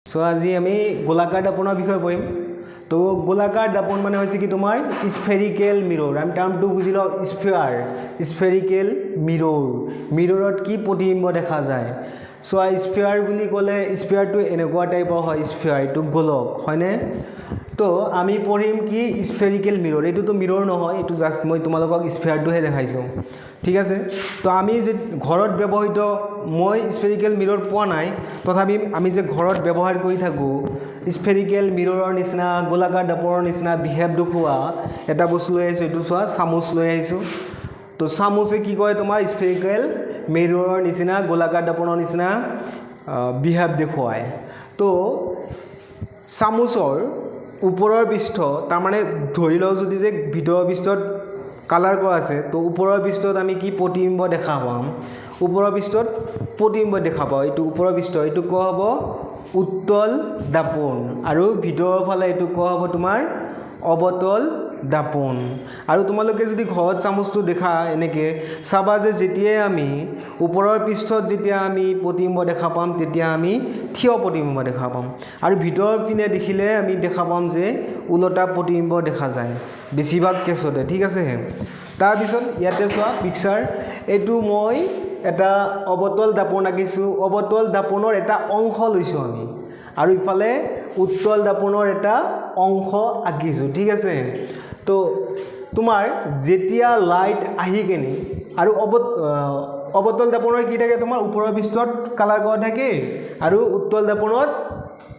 so আজি আমি গোলাকাৰ দাপনৰ বিষয়ে পঢ়িম তো গোলাকাৰ দাপন মানে হৈছে কি তোমাৰ স্ফেৰিকেল মিৰৰ আমি টাৰ্মটো বুজি লওঁ স্ফেৰিকেল মিৰৰত কি প্ৰতিবিম্ব দেখা যায় সো স্ফিয়াৰ বুলি ক'লে স্ফিয়াৰটো এনেকুৱা টাইপৰ হয় স্ফিয়াৰ এইটো গোলক হয়নে তো আমি পঢ়িম কি স্ফেৰিকেল মিৰৰ এইটোতো মিৰৰ নহয় এইটো জাষ্ট মই তোমালোকক স্ফিয়াৰটোহে দেখাইছোঁ ঠিক আছে তো আমি যে ঘৰত ব্যৱহৃত মই স্ফেৰিকেল মিৰৰ পোৱা নাই তথাপি আমি যে ঘৰত ব্যৱহাৰ কৰি থাকোঁ স্ফেৰিকেল মিৰৰৰ নিচিনা গোলাকাৰ দাপনৰ নিচিনা বিহেভ দেখুওৱা এটা বস্তু লৈ আহিছোঁ এইটো চোৱা চামুচ লৈ আহিছোঁ তো চামুচে কি কৰে তোমাৰ স্ফেৰিকেল মিৰৰৰ নিচিনা গোলাকাৰ দাপনৰ নিচিনা বিহেভ দেখুৱায় তো চামুচৰ ওপৰৰ পৃষ্ঠ তাৰমানে ধৰি লওঁ যদি যে ভিতৰৰ পৃষ্ঠত কালাৰ কৰা আছে তো ওপৰৰ পৃষ্ঠত আমি কি প্ৰতিবিম্ব দেখা পাম ওপৰৰ পৃষ্ঠত প্ৰতিবিম্ব দেখা পাওঁ এইটো ওপৰৰ পৃষ্ঠ এইটো কোৱা হ'ব উত্তল দাপন আৰু ভিতৰৰ ফালে এইটো কোৱা হ'ব তোমাৰ অবতল দাপন আৰু তোমালোকে যদি ঘৰত চামুচটো দেখা এনেকৈ চাবা যে যেতিয়াই আমি ওপৰৰ পৃষ্ঠত যেতিয়া আমি প্ৰতিবিম্ব দেখা পাম তেতিয়া আমি থিয় প্ৰতিবিম্ব দেখা পাম আৰু ভিতৰৰ পিনে দেখিলে আমি দেখা পাম যে ওলটা প্ৰতিবিম্ব দেখা যায় বেছিভাগ কেছতে ঠিক আছে তাৰপিছত ইয়াতে চোৱা পিকচাৰ এইটো মই এটা অবতল দাপন আঁকিছোঁ অবতল দাপনৰ এটা অংশ লৈছোঁ আমি আৰু ইফালে উত্তল দাপনৰ এটা অংশ আঁকিছোঁ ঠিক আছে তো তোমাৰ যেতিয়া লাইট আহি কেনে আৰু অবতল দাপনৰ কি থাকে তোমাৰ ওপৰৰ পৃষ্ঠত কালাৰ কৰা থাকে আৰু উত্তল দাপনত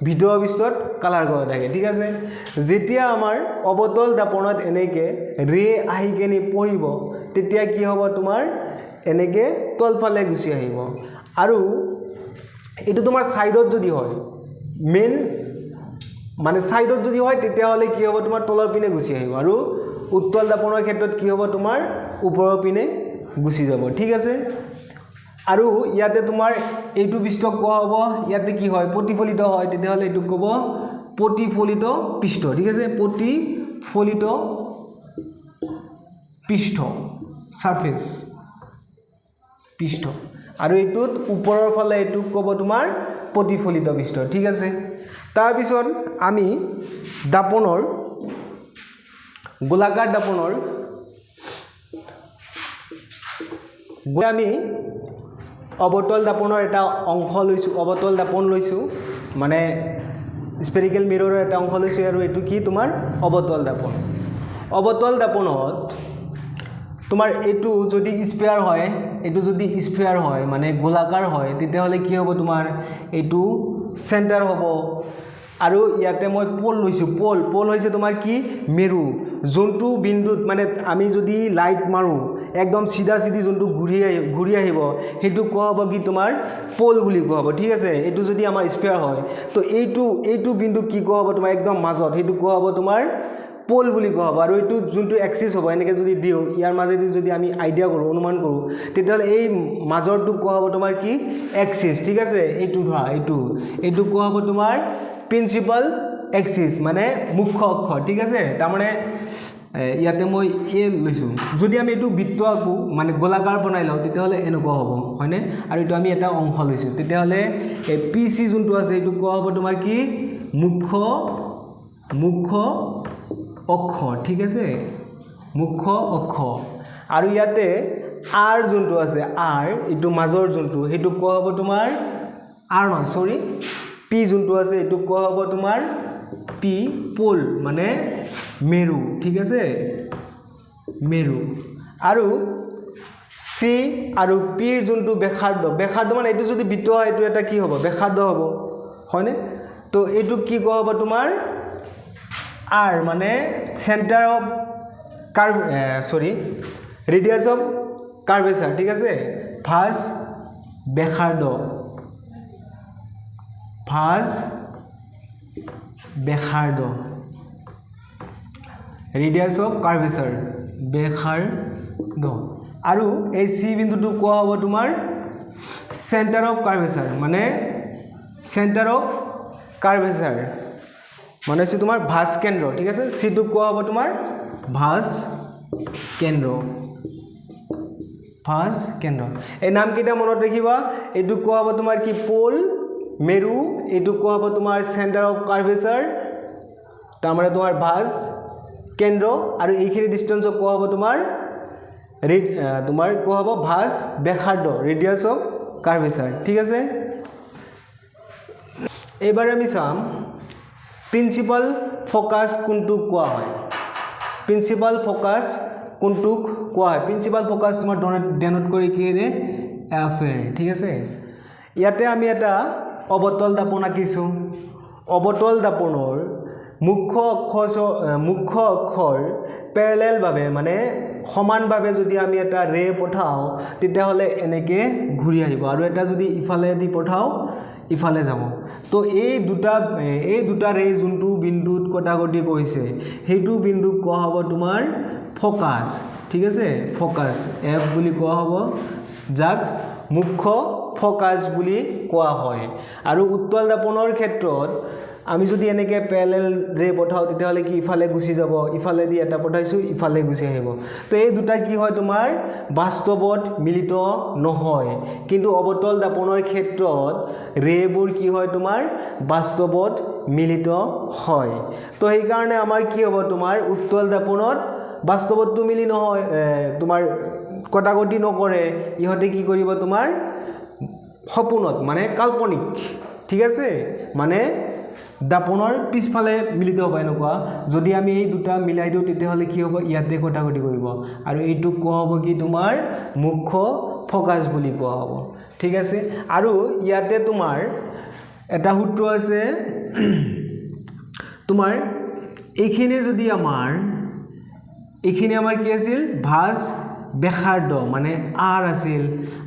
ভিতৰৰ পৃষ্ঠত কালাৰ কৰা থাকে ঠিক আছে যেতিয়া আমাৰ অবতল দাপনত এনেকৈ ৰে আহি কেনে পৰিব তেতিয়া কি হ'ব তোমাৰ এনেকৈ তলফালে গুচি আহিব আৰু এইটো তোমাৰ ছাইডত যদি হয় মেইন মানে ছাইডত যদি হয় তেতিয়াহ'লে কি হ'ব তোমাৰ তলৰ পিনে গুচি আহিব আৰু উত্তল দাপনৰ ক্ষেত্ৰত কি হ'ব তোমাৰ ওপৰৰ পিনে গুচি যাব ঠিক আছে আৰু ইয়াতে তোমাৰ এইটো পৃষ্ঠক কোৱা হ'ব ইয়াতে কি হয় প্ৰতিফলিত হয় তেতিয়াহ'লে এইটোক ক'ব প্ৰতিফলিত পৃষ্ঠ ঠিক আছে প্ৰতিফলিত পৃষ্ঠ ছাৰফেচ পৃষ্ঠ আৰু এইটোত ওপৰৰ ফালে এইটোক ক'ব তোমাৰ প্ৰতিফলিত পৃষ্ঠ ঠিক আছে তাৰপিছত আমি দাপনৰ গোলাকাৰ দাপনৰ আমি অবতল দাপনৰ এটা অংশ লৈছোঁ অবতল দাপন লৈছোঁ মানে স্ফেৰিকেল মিৰৰৰ এটা অংশ লৈছোঁ আৰু এইটো কি তোমাৰ অবতল দাপনত তোমাৰ এইটো যদি স্ফিয়াৰ হয় এইটো যদি স্ফিয়াৰ হয় মানে গোলাকাৰ হয় তেতিয়াহ'লে কি হ'ব তোমাৰ এইটো চেণ্টাৰ হ'ব আৰু ইয়াতে মই পোল লৈছোঁ পোল হৈছে তোমাৰ কি মেৰু যোনটো বিন্দুত মানে আমি যদি লাইট মাৰোঁ একদম চিধা যোনটো ঘূৰি আহিব সেইটো কোৱা হ'ব কি তোমাৰ পোল বুলি কোৱা হ'ব ঠিক আছে এইটো যদি আমাৰ স্ফিয়াৰ হয় তো এইটো বিন্দু কি কোৱা হ'ব তোমাৰ একদম মাজত সেইটো কোৱা হ'ব তোমাৰ পোল বুলি কোৱা হ'ব আৰু এইটো যোনটো এক্সিছ হ'ব এনেকৈ যদি দিওঁ ইয়াৰ মাজেদি যদি আমি আইডিয়া কৰোঁ অনুমান কৰোঁ তেতিয়াহ'লে এই মাজৰটো কোৱা হ'ব তোমাৰ কি এক্সিছ ঠিক আছে এইটো ধৰা এইটো কোৱা হ'ব তোমাৰ প্ৰিন্সিপাল এক্সিছ মানে মুখ্য অক্ষ ঠিক আছে তাৰমানে ইয়াতে মই এ লৈছোঁ যদি আমি এইটো বৃত্ত আঁকো মানে গোলাকাৰ বনাই লওঁ তেতিয়াহ'লে এনেকুৱা হ'ব হয়নে আৰু এইটো আমি এটা অংশ লৈছোঁ তেতিয়াহ'লে এই পি চি যোনটো আছে এইটো কোৱা হ'ব তোমাৰ কি মুখ্য অক্ষ ঠিক আছে মুখ্য অক্ষ আৰু ইয়াতে আৰ যোনটো আছে আৰ এইটো মাজৰ যোনটো সেইটো কোৱা হ'ব তোমাৰ আৰ নহয় সৰি পি যোনটো আছে এইটো কোৱা হ'ব তোমাৰ পি পোল মানে মেৰু ঠিক আছে মেৰু আৰু চি আৰু পিৰ যোনটো বেখাৰ্ধ মানে এইটো যদি বৃত্ত হয় এইটো এটা কি হ'ব বেখাৰ্ধ হ'ব হয়নে তো এইটো কি কোৱা হ'ব তোমাৰ আৰ মানে centre of radius of curvature ঠিক আছে ভাঁজ বেখাৰ্ধ ৰেডিয়াছ অফ কাৰ্ভেচাৰ বেখাৰ্ধ আৰু এই চি বিন্দুটো কোৱা হ'ব তোমাৰ চেণ্টাৰ অফ কাৰ্ভেচাৰ মানে হৈছে তোমাৰ ভাঁজ কেন্দ্ৰ ঠিক আছে চিটো কোৱা হ'ব তোমাৰ ভাঁজ কেন্দ্ৰ এই নামকেইটা মনত ৰাখিবা এইটো কোৱা হ'ব তোমাৰ কি পোল মেৰু এইটো কোৱা হ'ব তোমাৰ চেণ্টাৰ অফ কাৰ্ভেচাৰ তাৰমানে তোমাৰ ভাঁজ কেন্দ্ৰ আৰু এইখিনি ডিষ্টেন্সক কোৱা হ'ব তোমাৰ কোৱা হ'ব ভাঁজ ব্যাসাৰ্ধ ৰেডিয়াছ অফ কাৰ্ভেচাৰ ঠিক আছে এবাৰ আমি চাম প্ৰিন্সিপাল ফোকাস কোনটোক কোৱা হয় প্ৰিন্সিপাল ফোকাস কোনটোক কোৱা হয় প্ৰিন্সিপাল ফোকাস তোমাৰ ডেনোট কৰি কিনে এফেৰ ঠিক আছে ইয়াতে আমি এটা অবতল দাপন আঁকিছো অবতল দাপনৰ মুখ্য অক্ষৰ প্যাৰেলাল ভাবে মানে সমানভাৱে যদি আমি এটা ৰে পঠাও তেতিয়া হলে এনেকে ঘূৰি আহিব আৰু এটা যদি ইফালে দি পঠাও ইফালে যাব তো এই দুটা ৰে যোনটো বিন্দুত কটাকটি কৰিছে হেতু বিন্দুক কোৱা হ'ব তোমাৰ ফোকাস ঠিক আছে ফোকাস এফ বুলি কোৱা হ'ব যাক মুখ্য ফোকাস বুলি কোৱা হয় আৰু উত্তল দাপনৰ ক্ষেত্ৰত আমি যদি এনেকে প্যাৰেলাল ৰে পঠাও তেতিয়া হলে কি ইফালে গুছি যাব ইফালে দি এটা পঠাইছো ইফালে গুছি আহিব তো এই দুটা কি হয় তোমাৰ বাস্তৱত মিলিত নহয় কিন্তু অবতল দাপনৰ ক্ষেত্ৰত ৰেবোৰ কি হয় তোমাৰ বাস্তৱত মিলিত হয় তো সেই কাৰণে আমাৰ কি হ'ব তোমাৰ উত্তল দাপনত বাস্তৱতটো মিলি নহয় তোমাৰ কটাকটি নকৰে ইহতে কি কৰিব তোমাৰ সপোনত মানে কাল্পনিক ঠিক আছে মানে দাপনৰ পিছফালে মিলিত হ'ব এনেকুৱা যদি আমি এই দুটা মিলাই দিও তেতিয়া হলে কি হ'ব ইয়াতে কটাকটি কৰিব আৰু এইটো কোৱা হ'ব কি তোমাৰ মুখ্য ফোকাস বুলি কোৱা হ'ব ঠিক আছে আৰু ইয়াতে তোমাৰ এটা সূত্ৰ আছে তোমাৰ এইখিনি যদি আমাৰ কি আছিল ভাঁজ ব্যাসাৰ্ধ মানে আৰ আছিল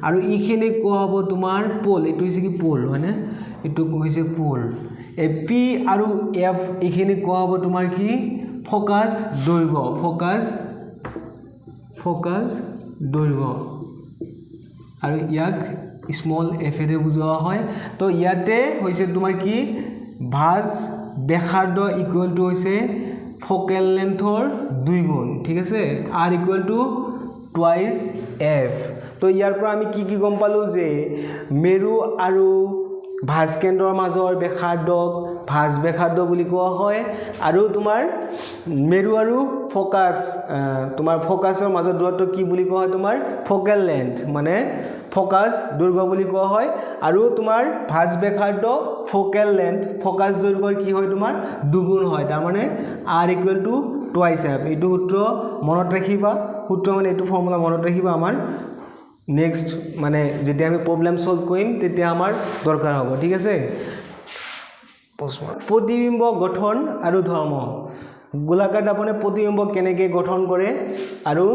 আৰু এইখিনি কোৱা হ'ব তোমাৰ পোল এইটো হৈছে কি পোল হয়নে এইটো কৈছে পোল এ পি আৰু এফ এইখিনি কোৱা হ'ব তোমাৰ কি ফোকাস দৈৰ্ঘ্য ফোকাস দৈৰ্ঘ্য আৰু ইয়াক স্মল এফ এৰে বুজোৱা হয় তো ইয়াতে হৈছে তোমাৰ কি ভাঁজ ব্যাসাৰ্ধ ইকুৱেল টু হৈছে ফোকেল লেন্থৰ 2 গুণ ঠিক আছে r equal to twice F তো ইয়াৰ পৰা আমি কি গম পালো যে মেৰু আৰু ভাঁজ কেন্দ্ৰৰ মাজৰ ব্যাসাৰ্ধক ভাঁজ ব্যাসাৰ্ধ বুলি কোৱা হয় আৰু তোমাৰ মেৰু আৰু ফোকাস তোমাৰ ফোকাসৰ মাজৰ দূৰত্ব কি বুলি কোৱা হয় তোমাৰ ফোকেল লেন্থ মানে ফোকাস দৈৰ্ঘ্য বুলি কোৱা হয় আৰু তোমাৰ ভাঁজ ব্যাসাৰ্ধ ফোকেল লেন্থ ফোকাস দৈৰ্ঘ্যৰ কি হয় তোমাৰ দুগুণ হয় তাৰ মানে r equal to twice F এইটো সূত্ৰ মনত ৰাখিবা সূত্ৰ মানে এইটো ফৰ্মুলা মনত ৰাখিবা আমাৰ নেক্সট মানে যেতিয়া আমি প্ৰবলেম সলভ কৰিম তেতিয়া আমাৰ দৰকাৰ হ'ব ঠিক আছে প্ৰতিবিম্ব গঠন আৰু ধৰ্ম গোলাকাৰ দাপনে প্ৰতিবিম্ব কেনেকৈ গঠন কৰে আৰু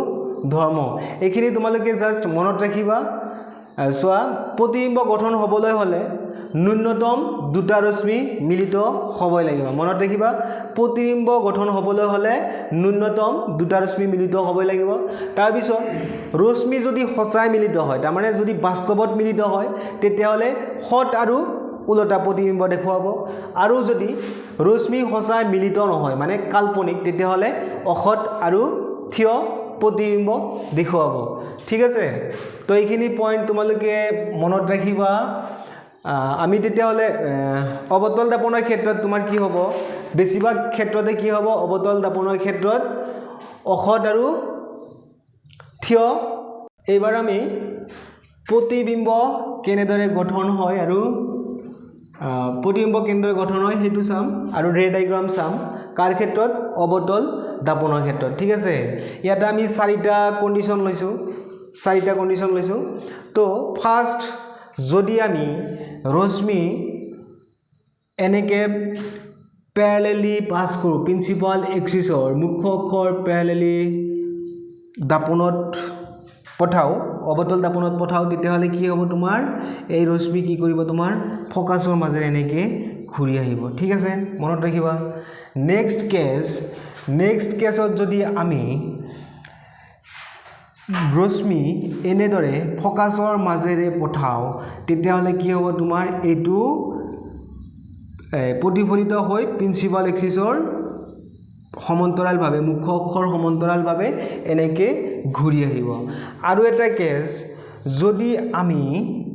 ধৰ্ম এইখিনি তোমালোকে জাস্ট মনত ৰাখিবা চোৱা প্ৰতিবিম্ব গঠন হ'বলৈ হ'লে ন্যূনতম দুটা ৰশ্মি মিলিত হ'বই লাগিব মনত ৰাখিবা প্ৰতিবিম্ব গঠন হ'বলৈ হ'লে ন্যূনতম দুটা ৰশ্মি মিলিত হ'বই লাগিব তাৰ পিছত ৰশ্মি যদি সঁচাই মিলিত হয় তাৰ মানে যদি বাস্তৱত মিলিত হয় তেতিয়া হলে সৎ আৰু উলটা প্ৰতিবিম্ব দেখুৱাব আৰু যদি ৰশ্মি সঁচাই মিলিত নহয় মানে কাল্পনিক তেতিয়া হলে অসৎ আৰু থিয় প্ৰতিবিম্ব দেখুৱাব ঠিক আছে তো এইখিনি পইণ্ট তোমালোকে মনত ৰাখিবা আমি তেতিয়া হলে অবতল দাপনৰ ক্ষেত্ৰত তোমাৰ কি হ'ব বেছিভাগ ক্ষেত্ৰতে কি হ'ব অবতল দাপনৰ ক্ষেত্ৰত অসৎ আৰু থিয় এইবাৰ আমি প্ৰতিবিম্ব কেনেদৰে গঠন হয় আৰু প্ৰতিবিম্ব কেনেদৰে গঠন হয় সেইটো চাম আৰু ৰে ডায়াগ্ৰাম চাম কাৰ ক্ষেত্ৰত অবতল দাপনৰ ক্ষেত্ৰত ঠিক আছে ইয়াতে আমি চাৰিটা কন্ডিশন লৈছো তো ফাৰ্স্ট যদি আমি ৰশ্মি এনেকে প্যাৰেলালি পাস কৰোঁ প্ৰিন্সিপাল এক্সিছৰ মুখ্য অক্ষৰ প্যাৰেলালি দাপনত পঠাও অবতল দাপনত পঠাও তেতিয়াহ'লে কি হ'ব তোমাৰ এই ৰশ্মি কি কৰিব তোমাৰ ফোকাসৰ মাজেৰে এনেকে ঘূৰি আহিব ঠিক আছে মনত ৰাখিবা নেক্সট কেছত যদি আমি ৰশ্মি এনেদৰে ফোকাসৰ মাজেৰে পঠাও তেতিয়াহ'লে কি হ'ব তোমাৰ এইটো প্ৰতিফলিত হৈ প্ৰিন্সিপাল এক্সিছৰ সমান্তৰালভাৱে মুখ্য অক্ষৰ সমান্তৰালভাৱে এনেকে ঘূৰি আহিব আৰু এটা কেছ যদি আমি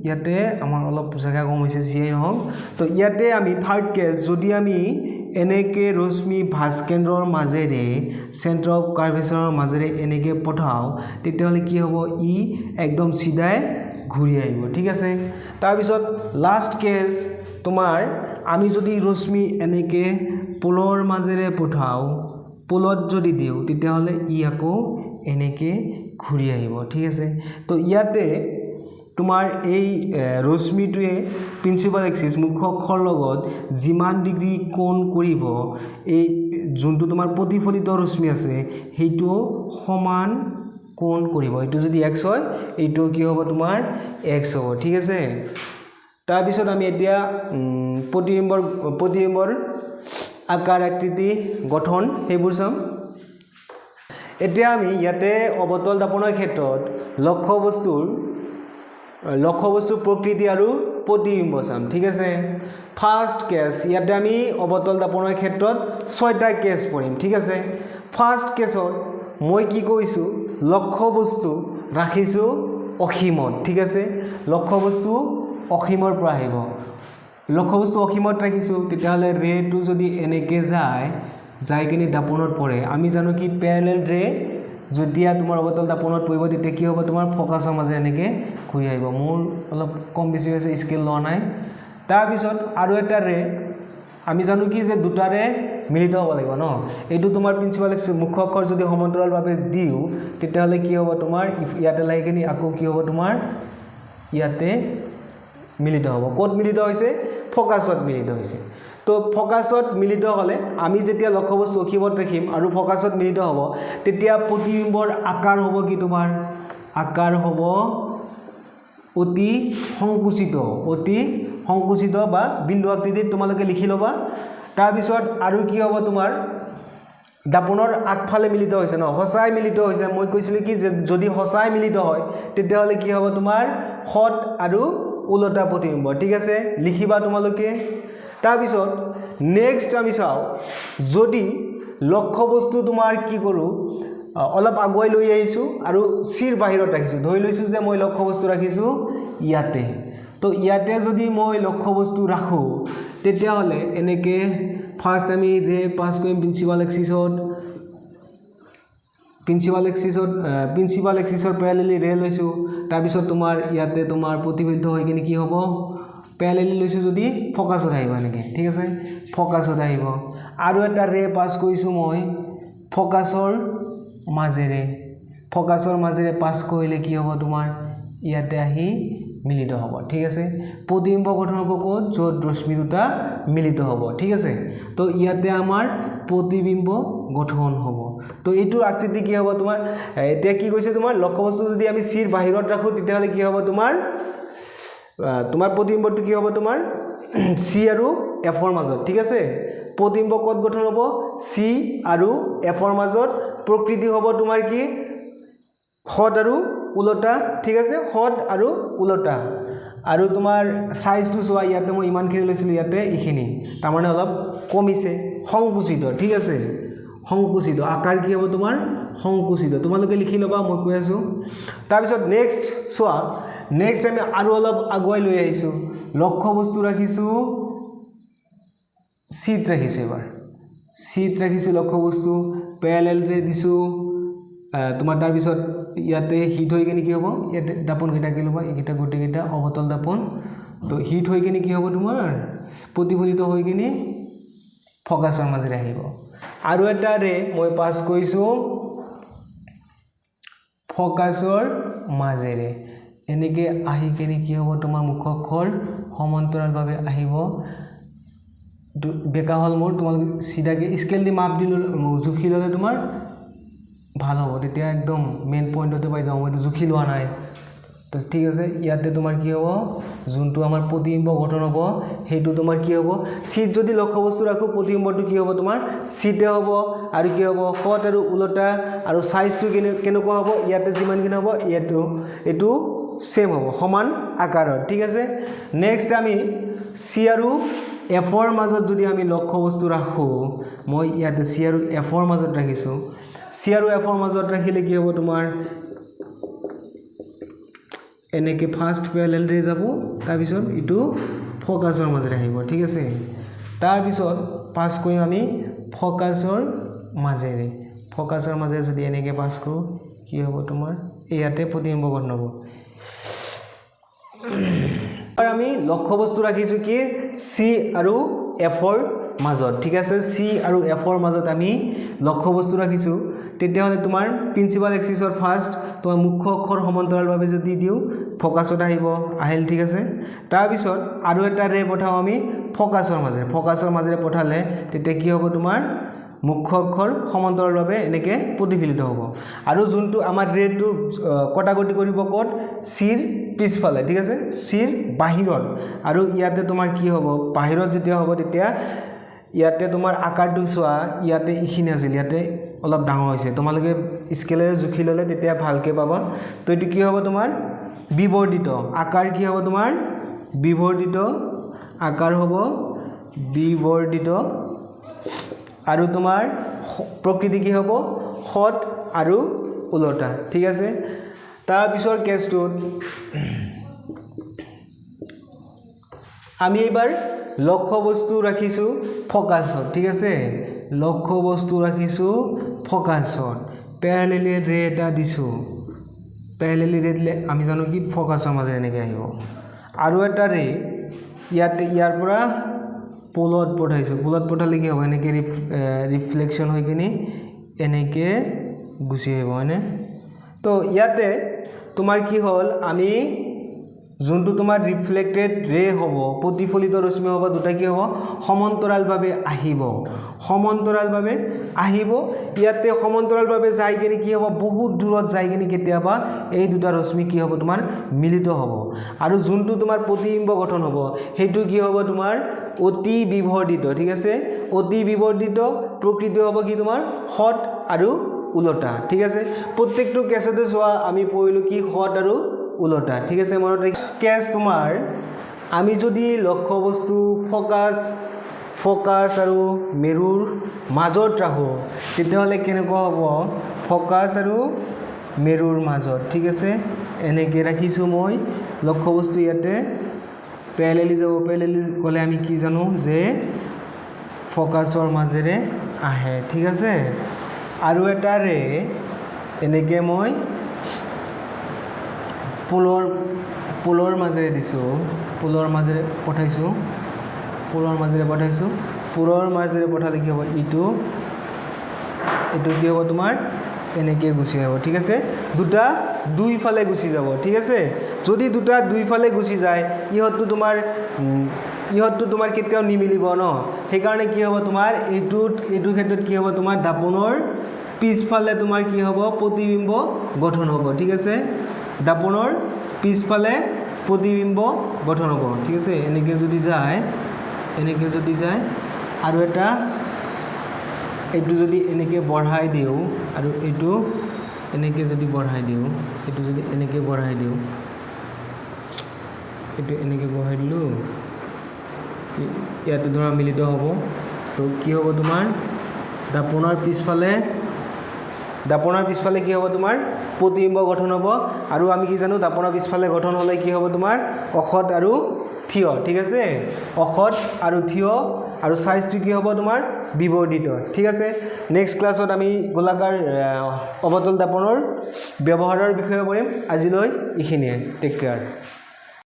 ইয়াতে আমাৰ অলপ জায়গা কম হৈছে যিয়ে নহওক তো ইয়াতে আমি থাৰ্ড কেছ যদি আমি এনেকে ৰশ্মি ভাস্কেন্দ্ৰৰ মাজেৰে চেণ্টাৰ অফ কাৰ্ভেচাৰৰ মাজেৰে এনেকে পঠাও তেতিয়াহ'লে কি হ'ব ই একদম সিধাই ঘূৰি আহিব ঠিক আছে তাৰপিছত লাষ্ট কেছ তোমাৰ আমি যদি ৰশ্মি এনেকে পোলৰ মাজেৰে পঠাও পোলত যদি দিও তেতিয়াহ'লে ই আকৌ এনেকে ঘূৰি আহিব ঠিক আছে তো ইয়াতে তোমাৰ এই ৰশ্মিটোৱে প্ৰিন্সিপাল এক্সিস মুখ্য অক্ষৰ লগত যিমান ডিগ্ৰী কোণ কৰিব এই যোনটো তোমাৰ প্ৰতিফলিত ৰশ্মি আছে সেইটো সমান কোণ কৰিব এইটো যদি x হয় এইটো কি হ'ব তোমাৰ x হ'ব ঠিক আছে তাৰ পিছত আমি এতিয়া প্ৰতিবিম্বৰ আকাৰ আকৃতি গঠন সেইবোৰ চাম এতিয়া আমি ইয়াতে অবতল দাপনৰ ক্ষেত্ৰত লক্ষ্য বস্তুৰ প্ৰকৃতি আৰু প্ৰতিবিম্ব চাম ঠিক আছে ফাৰ্স্ট কেছ ইয়াতে আমি অবতল দাপনৰ ক্ষেত্ৰত 6টা কেছ পঢ়িম ঠিক আছে ফাৰ্স্ট কেছত মই কি কৈছো লক্ষ্য বস্তু ৰাখিছো অসীমত ঠিক আছে লক্ষ্য বস্তু অসীমৰ পৰা আহিব লক্ষ্য বস্তু অসীমত ৰাখিছো তেতিয়াহ'লে ৰেটো যদি এনেকে যায় কিনে দাপনত পৰে আমি জানো কি প্যাৰেলাল ৰে যেতিয়া তোমাৰ অবতল দাপনত পৰিব তেতিয়া কি হ'ব তোমাৰ ফোকাসৰ মাজে এনেকে ঘূৰি আহিব মোৰ অলপ কম বেছি হৈছে স্কেল লোৱা নাই তাৰ পিছত আৰু এটা ৰে আমি জানো কি যে দুটাৰে মিলিত হ'ব লাগিব ন এইটো তোমাৰ প্ৰিন্সিপাল মুখ্য অক্ষৰ যদি সমান্তৰালভাৱে দিও তেতিয়াহ'লে কি হ'ব তোমাৰ ইয়াতে লাগি কিনে আকৌ কি হ'ব তোমাৰ ইয়াতে মিলিত হ'ব ক'ত মিলিত হৈছে ফোকাসত মিলিত হৈছে তো ফোকাসত মিলিত হলে আমি যেতিয়া লক্ষ্য বস্তু অসীমত ৰাখিম আৰু ফোকাসত মিলিত হ'ব তেতিয়া প্ৰতিবিম্বৰ আকাৰ হ'ব কি তোমাৰ আকাৰ হ'ব অতি সংকুচিত বা বিন্দু আকৃতিত তোমালোকে লিখি লবা তাৰ পিছত আৰু কি হ'ব তোমাৰ দাপনৰ আগফালে মিলিত হৈছে ন হসাই মিলিত হৈছে মই কৈছিলো কি যদি হসাই মিলিত হয় তেতিয়াহ'লে কি হ'ব তোমাৰ হট আৰু উলটা প্ৰতিবিম্ব ঠিক আছে লিখিবা তোমালোকে তাৰ পিছত নেক্সট আমি চাও যদি লক্ষ্য বস্তু তোমাৰ কি কৰো অলপ আগুৱাই লৈ আহিছো আৰু সিৰ বাহিৰত ৰাখিছো ধৰি লৈছো যে মই লক্ষ্য বস্তু ৰাখিছো ইয়াতে তো ইয়াতে যদি মই লক্ষ্য বস্তু ৰাখো তেতিয়াহ'লে এনেকে ফাৰ্স্ট আমি ৰে পাস কৰিম প্ৰিন্সিপাল এক্সিসৰ প্যাৰেলালি ৰে লৈছো তাৰ পিছত তোমাৰ ইয়াতে তোমাৰ প্ৰতিফলিত হৈ কিনে কি হ'ব প্যাৰেলালি লৈছো যদি ফোকাসত আহিব এনেকে ঠিক আছে ফোকাসত আহিব আৰু এটা ৰে পাস কৰিছো মই ফোকাসৰ মাজেৰে পাস কৰিলে কি হ'ব তোমাৰ ইয়াতে আহি মিলিত হ'ব ঠিক আছে প্ৰতিবিম্ব গঠন হ'ব ক'ত য'ত ৰশ্মি দুটা মিলিত হ'ব ঠিক আছে তো ইয়াতে আমাৰ প্ৰতিবিম্ব গঠন হ'ব তো এইটো আকৃতি কি হ'ব তোমাৰ এতিয়া কি কৈছে তোমাৰ লক্ষ্য বস্তু যদি আমি সিৰ বাহিৰত ৰাখো তেতিয়াহ'লে কি হ'ব তোমাৰ প্ৰতিবিম্বটো কি হ'ব তোমাৰ সি আৰু এফৰ মাজত ঠিক আছে প্ৰতিবিম্ব ক'ত গঠন হ'ব সি আৰু এফৰ মাজত প্ৰকৃতি হ'ব তোমাৰ কি হট আৰু উলটা ঠিক আছে হট আৰু উলটা আৰু তোমাৰ সাইজটো চোৱা ইয়াতে মই ইমানখিনি লৈছিলো ইয়াতে এইখিনি তাৰ মানে অলপ কমিছে সংকুচিত ঠিক আছে সংকুচিত আকাৰ কি হ'ব তোমাৰ সংকুচিত তোমালোকে লিখি লবা মই কৈ আছো তাৰ পিছত নেক্সট চোৱা নেক্সট আমি আৰু অলপ আগুৱাই লৈ আহিছো লক্ষ্য বস্তু ৰাখিছো সিত ৰাখিছো লক্ষ্য বস্তু প্যাৰেলাল ৰে দিছো তোমাৰ তাৰ পিছত ইয়াতে হিট হৈ কিনে কি হ'ব ইয়াতে দাপন কেইটা কি ল'বা এইকেইটা গোটেইকেইটা অবতল দাপন তো হিট হৈ কিনে কি হ'ব তোমাৰ প্ৰতিফলিত হৈ কিনে ফোকাসৰ মাজেৰে আহিব আৰু এটা ৰে মই পাস কৰিছো ফোকাসৰ মাজেৰে এনেকে আহি কিনে কি হ'ব তোমাৰ মুখ্য অক্ষৰ সমান্তৰালভাৱে আহিব বেকা হল মোৰ তোমালোকে সিধাকে স্কেল দি মাপ দিলে জুখি ললে তোমাৰ ভাল হ'ব তেতিয়া একদম মেইন পইণ্টতে পাই যাওঁ মইতো জুখি লোৱা নাই তো ঠিক আছে ইয়াতে তোমাৰ কি হ'ব যোনটো আমাৰ প্ৰতিবিম্ব গঠন হ'ব সেইটো তোমাৰ কি হ'ব সিত যদি লক্ষ্য বস্তু ৰাখো প্ৰতিবিম্বটো কি হ'ব তোমাৰ সিতে হ'ব আৰু কি হ'ব হট আৰু উলটা আৰু সাইজটো কেনেকুৱা হ'ব ইয়াতে যিমান কিনে হ'ব এইটো সেম হ'ব সমান আকাৰৰ ঠিক আছে নেক্সট আমি সি আৰু এফৰ মাজত যদি আমি লক্ষ্য বস্তু ৰাখো মই ইয়াতে সি আৰু এফৰ মাজত ৰাখিছো সি আৰু এফৰ মাজত ৰাখিলে কি হ'ব তোমাৰ এনেকৈ ফাৰ্ষ্ট পেৰেলেল ৰে যাব তাৰপিছত ইটো ফ'কাছৰ মাজেৰে আহিব ঠিক আছে তাৰপিছত পাছ কৰিম আমি ফ'কাছৰ মাজেৰে যদি এনেকৈ পাছ কৰোঁ কি হ'ব তোমাৰ ইয়াতে প্ৰতিবিম্ব গঠন হ'ব আৰু আমি লক্ষ্য বস্তু ৰাখিছোঁ কি চি আৰু এফৰ মাজত ঠিক আছে চি আৰু এফৰ মাজত আমি লক্ষ্য বস্তু ৰাখিছোঁ তেতিয়াহ'লে তোমাৰ প্ৰিন্সিপাল এক্সিছৰ ফাৰ্ষ্ট তোমাৰ মুখ্য অক্ষৰ সমান্তৰালভাৱে যদি দিওঁ ফ'কাছত আহিল ঠিক আছে তাৰপিছত আৰু এটা ৰে পঠাওঁ আমি ফ'কাছৰ মাজেৰে পঠালে তেতিয়া কি হ'ব তোমাৰ মুখ্য অক্ষৰ সমান্তৰালভাৱে এনেকৈ প্ৰতিফলিত হ'ব আৰু যোনটো আমাৰ ৰেটো কটাকটি কৰিব ক'ত চিৰ পিছফালে ঠিক আছে চিৰ বাহিৰত আৰু ইয়াতে তোমাৰ কি হ'ব বাহিৰত যেতিয়া হ'ব তেতিয়া ইয়াতে তোমাৰ আকাৰটো চোৱা ইয়াতে ইখিনি আছিল ইয়াতে অলপ ডাঙৰ হৈছে তোমালোকে স্কেলেৰে জুখি ল'লে তেতিয়া ভালকৈ পাবা তো এইটো কি হ'ব তোমাৰ বিবৰ্ধিত আকাৰ কি হ'ব তোমাৰ বিবৰ্ধিত আকাৰ হ'ব বিবৰ্ধিত আৰু তোমাৰ প্ৰকৃতি কি হ'ব সৎ আৰু উলটা ঠিক আছে তাৰ পিছৰ কেছটোত আমি এবাৰ লক্ষ্য বস্তু ৰাখিছোঁ ফ'কাছত ঠিক আছে লক্ষ্য বস্তু ৰাখিছোঁ ফ'কাছত পেৰেলেলি ৰে এটা দিছোঁ পেৰেলেলি ৰে দিলে আমি জানো কি ফ'কাছৰ মাজে এনেকৈ আহিব আৰু এটা ৰে ইয়াৰ পৰা পোলত পঠালে কি হ'ব এনেকৈ ৰিফ্লেকশ্যন হৈ কিনি এনেকৈ গুচি আহিব হয়নে তো ইয়াতে তোমাৰ কি হ'ল আমি যোনটো তোমাৰ ৰিফ্লেক্টেড ৰে হ'ব প্ৰতিফলিত ৰশ্মি হ'ব দুটা কি হ'ব সমান্তৰালভাৱে আহিব ইয়াতে সমান্তৰালভাৱে যাই কিনে কি হ'ব বহুত দূৰত যাই কিনে কেতিয়াবা এই দুটা ৰশ্মি কি হ'ব তোমাৰ মিলিত হ'ব আৰু যোনটো তোমাৰ প্ৰতিবিম্ব গঠন হ'ব সেইটো কি হ'ব তোমাৰ অতি বিবৰ্ধিত ঠিক আছে অতি বিবৰ্ধিত প্ৰকৃতি হ'ব কি তোমাৰ সৎ আৰু উলটা ঠিক আছে প্ৰত্যেকটো কেছতে চোৱা আমি পঢ়িলোঁ কি সৎ আৰু উলটা ঠিক আছে মনত কেছ তোমাৰ আমি যদি লক্ষ্য বস্তু ফ'কাছ আৰু মেৰুৰ মাজত ৰাখোঁ তেতিয়াহ'লে কেনেকুৱা হ'ব ফ'কাছ আৰু মেৰুৰ মাজত ঠিক আছে এনেকৈ ৰাখিছোঁ মই লক্ষ্য বস্তু ইয়াতে পেৰেলেলি গ'লে আমি কি জানো যে ফ'কাছৰ মাজেৰে আহে ঠিক আছে আৰু এটা ৰে এনেকৈ মই পোলৰ মাজেৰে দিছোঁ পোলৰ মাজেৰে পঠাইছোঁ পোলৰ মাজেৰে পঠালে কি হ'ব এইটো কি হ'ব তোমাৰ এনেকৈ গুচি যাব ঠিক আছে দুটা দুইফালে গুচি যাব ঠিক আছে যদি দুটা দুইফালে গুচি যায় ইহঁতটো তোমাৰ কেতিয়াও নিমিলিব ন সেইকাৰণে কি হ'ব তোমাৰ এইটো ক্ষেত্ৰত কি হ'ব তোমাৰ দাপোনৰ পিছফালে তোমাৰ কি হ'ব প্ৰতিবিম্ব গঠন হ'ব ঠিক আছে দাপোনৰ পিছফালে প্ৰতিবিম্ব গঠন হ'ব ঠিক আছে এনেকৈ যদি যায় আৰু এটা এইটো যদি এনেকৈ বঢ়াই দিওঁ আৰু এইটো এনেকৈ যদি বঢ়াই দিওঁ এইটো এনেকৈ বঢ়াই দিলোঁ ইয়াতে ধৰা মিলিত হ'ব তো কি হ'ব তোমাৰ দাপোনৰ পিছফালে কি হ'ব তোমাৰ প্ৰতিবিম্ব গঠন হ'ব আৰু আমি কি জানো দাপোনৰ পিছফালে গঠন হ'লে কি হ'ব তোমাৰ অসৎ আৰু থিয় ঠিক আছে অসৎ আৰু থিয় আৰু সাইজটো কি হ'ব তোমাৰ বিবৰ্ধিত ঠিক আছে নেক্সট ক্লাছত আমি গোলাকাৰ অৱতল দাপোনৰ ব্যৱহাৰৰ বিষয়ে পঢ়িম আজিলৈ এইখিনিয়ে টেক কেয়াৰ